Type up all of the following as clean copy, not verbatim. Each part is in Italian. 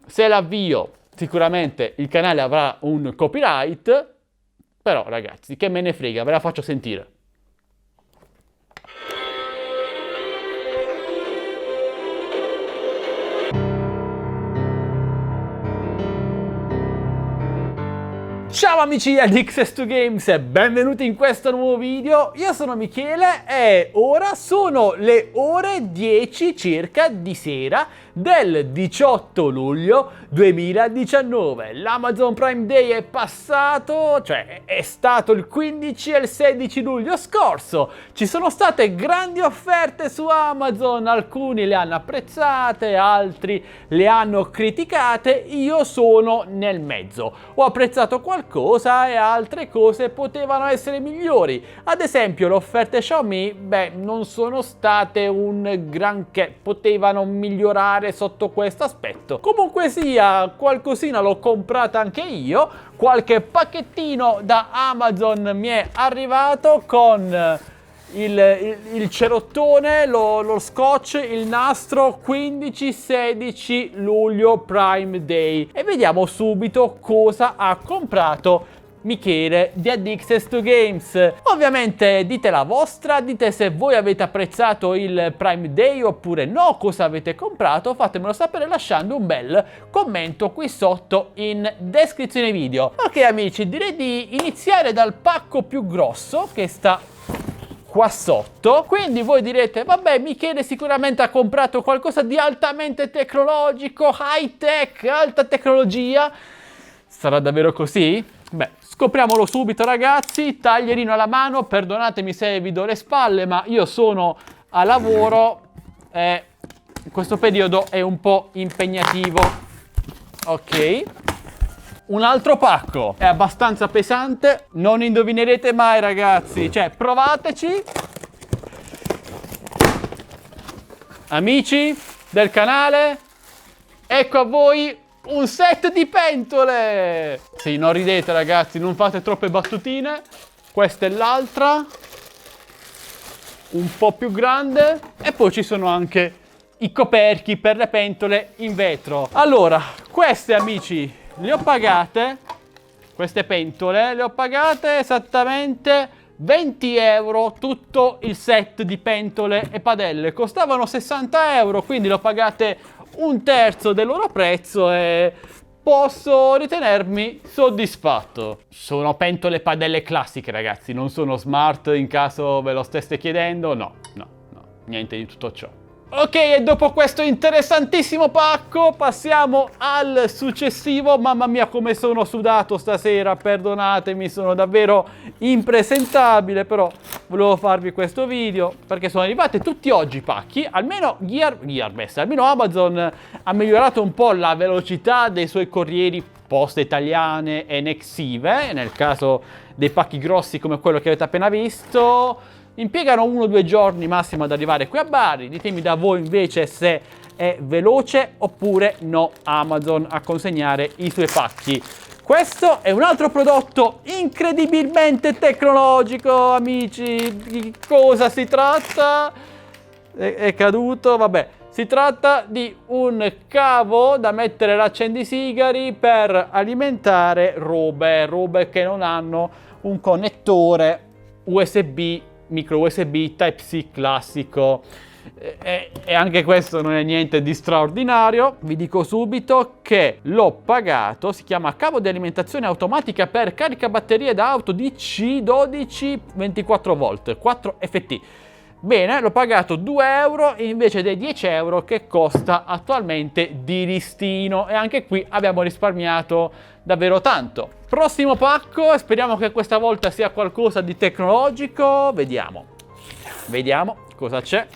Se l'avvio, sicuramente il canale avrà un copyright, però ragazzi, che me ne frega, ve la faccio sentire. Ciao amici di Xs2Games e benvenuti in questo nuovo video. Io sono Michele e ora sono le ore 10 circa di sera del 18 luglio 2019. L'Amazon Prime Day è passato, cioè è stato il 15 e il 16 luglio scorso. Ci sono state grandi offerte su Amazon, alcuni le hanno apprezzate, altri le hanno criticate. Io sono nel mezzo. Ho apprezzato qualcosa e altre cose potevano essere migliori. Ad esempio, le offerte Xiaomi, non sono state un granché, potevano migliorare sotto questo aspetto. Comunque sia, qualcosina l'ho comprata anche io, qualche pacchettino da Amazon mi è arrivato con il cerottone, lo scotch, il nastro 15-16 luglio Prime Day. E vediamo subito cosa ha comprato Michele di Xs2Games. Ovviamente dite la vostra, dite se voi avete apprezzato il Prime Day oppure no, cosa avete comprato, fatemelo sapere lasciando un bel commento qui sotto in descrizione video. Ok amici, direi di iniziare dal pacco più grosso che sta qua sotto. Quindi voi direte, vabbè, Michele sicuramente ha comprato qualcosa di altamente tecnologico, high tech, alta tecnologia. Sarà davvero così? Beh, scopriamolo subito ragazzi. Taglierino alla mano, perdonatemi se vi do le spalle, ma io sono a lavoro e questo periodo è un po' impegnativo. Ok. Un altro pacco, è abbastanza pesante, non indovinerete mai ragazzi, cioè provateci. Amici del canale, ecco a voi un set di pentole. Sì, non ridete ragazzi, non fate troppe battutine. Questa è l'altra, un po' più grande, e poi ci sono anche i coperchi per le pentole in vetro. Allora, queste amici le ho pagate, queste pentole, le ho pagate esattamente 20 euro tutto il set di pentole e padelle. Costavano 60 euro, quindi le ho pagate un terzo del loro prezzo e posso ritenermi soddisfatto. Sono pentole e padelle classiche ragazzi, non sono smart in caso ve lo steste chiedendo, no, niente di tutto ciò. Ok, e dopo questo interessantissimo pacco passiamo al successivo. Mamma mia come sono sudato stasera, perdonatemi, sono davvero impresentabile, però volevo farvi questo video perché sono arrivati tutti oggi i pacchi. Almeno Gearbest, almeno Amazon ha migliorato un po' la velocità dei suoi corrieri, Poste Italiane e Nexive, nel caso dei pacchi grossi come quello che avete appena visto. Impiegano 1 o 2 giorni massimo ad arrivare qui a Bari. Ditemi da voi invece se è veloce oppure no Amazon a consegnare i suoi pacchi. Questo è un altro prodotto incredibilmente tecnologico, amici. Di cosa si tratta? È caduto, vabbè. Si tratta di un cavo da mettere all'accendisigari per alimentare robe che non hanno un connettore USB, micro USB Type-C classico. E anche questo non è niente di straordinario. Vi dico subito che l'ho pagato, si chiama cavo di alimentazione automatica per caricabatterie da auto DC12 24 volt 4 FT. Bene, l'ho pagato 2 euro invece dei 10 euro che costa attualmente di listino, e anche qui abbiamo risparmiato davvero tanto. Prossimo pacco, speriamo che questa volta sia qualcosa di tecnologico. Vediamo cosa c'è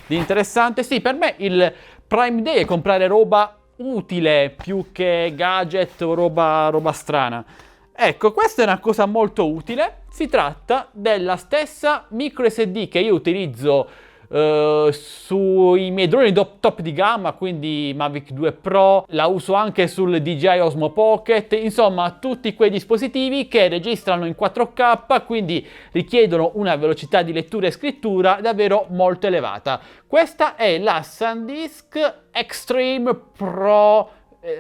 di interessante. Sì, per me il Prime Day è comprare roba utile più che gadget o roba strana. Ecco, questa è una cosa molto utile. Si tratta della stessa micro SD che io utilizzo sui miei droni top di gamma, quindi Mavic 2 Pro, la uso anche sul DJI Osmo Pocket, insomma tutti quei dispositivi che registrano in 4K, quindi richiedono una velocità di lettura e scrittura davvero molto elevata. Questa è la SanDisk Extreme Pro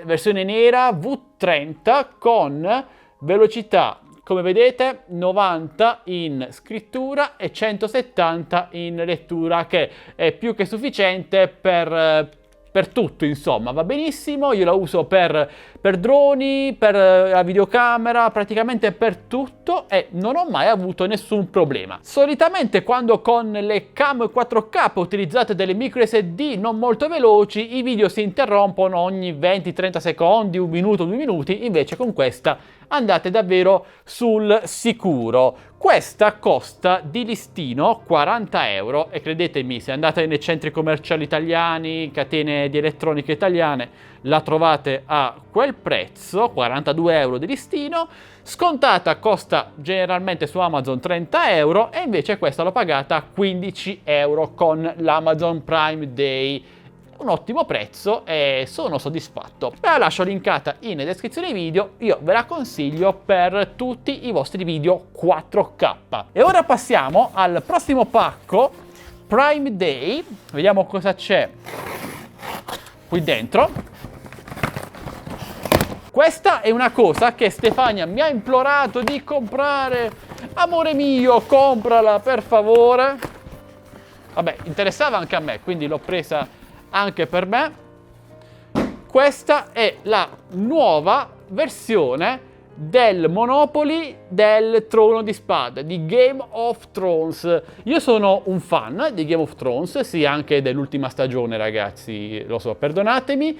versione nera V30 con velocità, come vedete, 90 in scrittura e 170 in lettura, che è più che sufficiente per tutto, insomma, va benissimo. Io la uso per droni, per la videocamera, praticamente per tutto, e non ho mai avuto nessun problema. Solitamente quando con le cam 4K utilizzate delle micro SD non molto veloci, i video si interrompono ogni 20-30 secondi, un minuto, 2 minuti, invece con questa andate davvero sul sicuro. Questa costa di listino 40 euro e credetemi, se andate nei centri commerciali italiani, catene di elettronica italiane, la trovate a quel prezzo, 42 euro di listino. Scontata costa generalmente su Amazon 30 euro e invece questa l'ho pagata 15 euro con l'Amazon Prime Day. Un ottimo prezzo e sono soddisfatto. Ve la lascio linkata in descrizione video, io ve la consiglio per tutti i vostri video 4K. E ora passiamo al prossimo pacco Prime Day, vediamo cosa c'è qui dentro. Questa è una cosa che Stefania mi ha implorato di comprare. Amore mio, comprala per favore. Vabbè, interessava anche a me, quindi l'ho presa anche per me. Questa è la nuova versione del Monopoly del Trono di Spade, di Game of Thrones. Io sono un fan di Game of Thrones, sì, anche dell'ultima stagione, ragazzi, lo so, perdonatemi.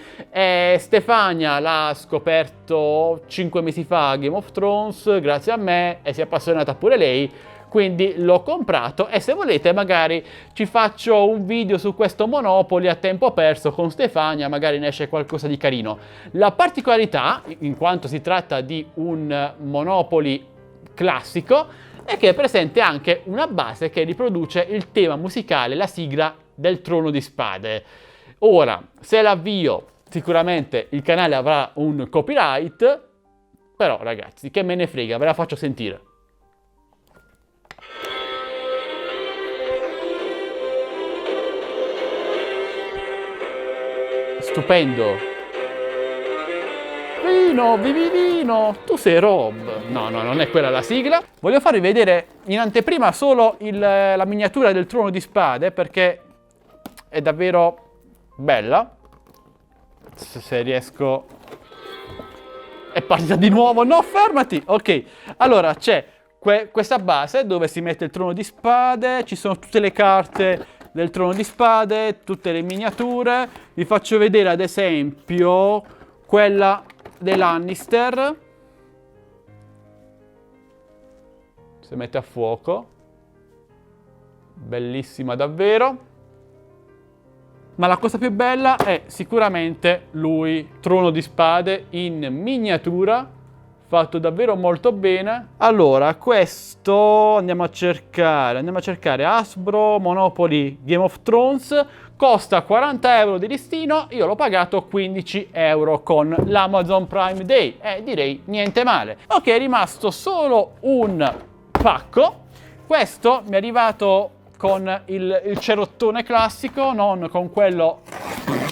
Stefania l'ha scoperto 5 mesi fa, Game of Thrones, grazie a me, e si è appassionata pure lei. Quindi l'ho comprato e se volete magari ci faccio un video su questo Monopoly a tempo perso con Stefania, magari ne esce qualcosa di carino. La particolarità, in quanto si tratta di un Monopoly classico, è che è presente anche una base che riproduce il tema musicale, la sigla del Trono di Spade. Ora, se l'avvio, sicuramente il canale avrà un copyright, però ragazzi, che me ne frega, ve la faccio sentire. Stupendo. Vino, vivi vino, tu sei Rob. No, non è quella la sigla. Voglio farvi vedere in anteprima solo la miniatura del Trono di Spade, perché è davvero bella. Se riesco... È partita di nuovo. No, fermati. Ok, allora c'è questa base dove si mette il Trono di Spade, ci sono tutte le carte del Trono di Spade, tutte le miniature. Vi faccio vedere ad esempio quella dei Lannister, si mette a fuoco, bellissima davvero. Ma la cosa più bella è sicuramente lui, Trono di Spade in miniatura, fatto davvero molto bene. Allora, questo andiamo a cercare Hasbro Monopoly Game of Thrones, costa 40 euro di listino, io l'ho pagato 15 euro con l'Amazon Prime Day e direi niente male. Ok, è rimasto solo un pacco. Questo mi è arrivato con il cerottone classico, non con quello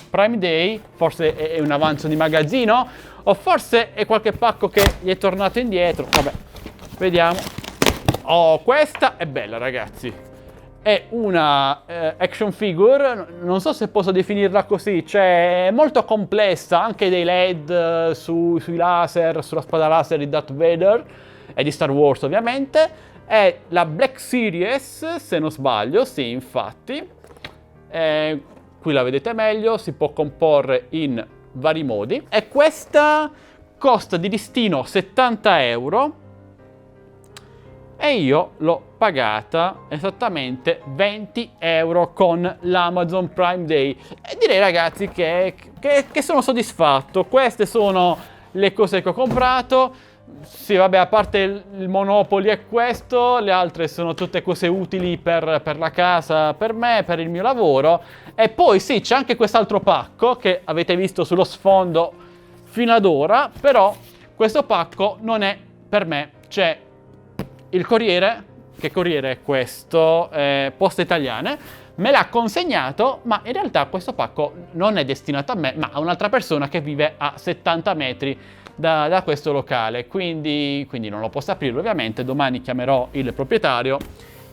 Prime Day, forse è un avanzo di magazzino, o forse è qualche pacco che gli è tornato indietro, vabbè, vediamo. Oh, questa è bella, ragazzi. È una action figure, non so se posso definirla così, cioè è molto complessa, anche dei LED sui laser, sulla spada laser di Darth Vader e di Star Wars ovviamente. È la Black Series, se non sbaglio, sì, infatti. Qui la vedete meglio, si può comporre in vari modi. E questa costa di listino 70 euro e io l'ho pagata esattamente 20 euro con l'Amazon Prime Day. E direi, ragazzi, che sono soddisfatto. Queste sono le cose che ho comprato. Sì, vabbè, a parte il Monopoly è questo, le altre sono tutte cose utili per la casa, per me, per il mio lavoro. E poi sì, c'è anche quest'altro pacco che avete visto sullo sfondo fino ad ora, però questo pacco non è per me. C'è il Corriere, che Corriere è questo? Poste Italiane, me l'ha consegnato, ma in realtà questo pacco non è destinato a me, ma a un'altra persona che vive a 70 metri da questo locale, quindi non lo posso aprire ovviamente. Domani chiamerò il proprietario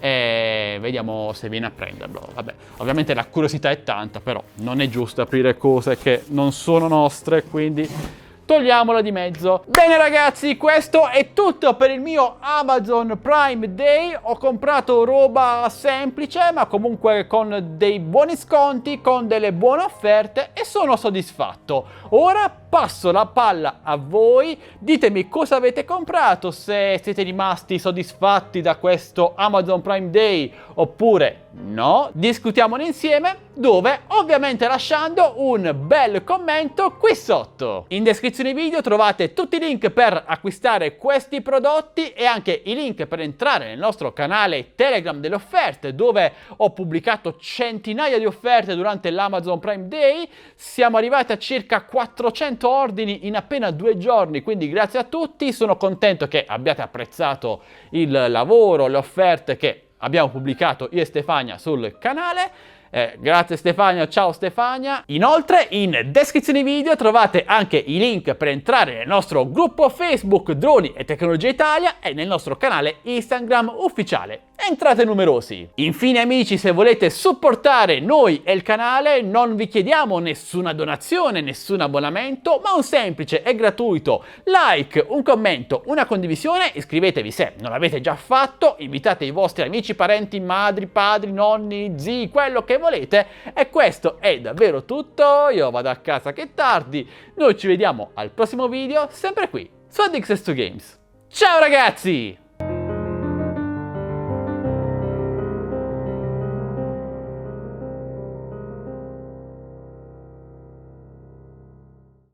e vediamo se viene a prenderlo. Vabbè, ovviamente la curiosità è tanta, però non è giusto aprire cose che non sono nostre, quindi togliamola di mezzo. Bene ragazzi, questo è tutto per il mio Amazon Prime Day. Ho comprato roba semplice, ma comunque con dei buoni sconti, con delle buone offerte, e sono soddisfatto. Ora passo la palla a voi. Ditemi cosa avete comprato, se siete rimasti soddisfatti da questo Amazon Prime Day oppure no. Discutiamone insieme, dove ovviamente lasciando un bel commento qui sotto. In descrizione video trovate tutti i link per acquistare questi prodotti e anche i link per entrare nel nostro canale Telegram delle offerte, dove ho pubblicato centinaia di offerte durante l'Amazon Prime Day. Siamo arrivati a circa 400 ordini in appena 2 giorni, quindi grazie a tutti. Sono contento che abbiate apprezzato il lavoro, le offerte che abbiamo pubblicato io e Stefania sul canale. Grazie Stefania, ciao Stefania. Inoltre in descrizione video trovate anche i link per entrare nel nostro gruppo Facebook Droni e Tecnologia Italia e nel nostro canale Instagram ufficiale. Entrate numerosi. Infine amici, se volete supportare noi e il canale, non vi chiediamo nessuna donazione, nessun abbonamento, ma un semplice e gratuito like, un commento, una condivisione. Iscrivetevi se non l'avete già fatto, invitate i vostri amici, parenti, madri, padri, nonni, zii, quello che volete. E questo è davvero tutto. Io vado a casa che è tardi. Noi ci vediamo al prossimo video, sempre qui su Addicts to Games. Ciao ragazzi!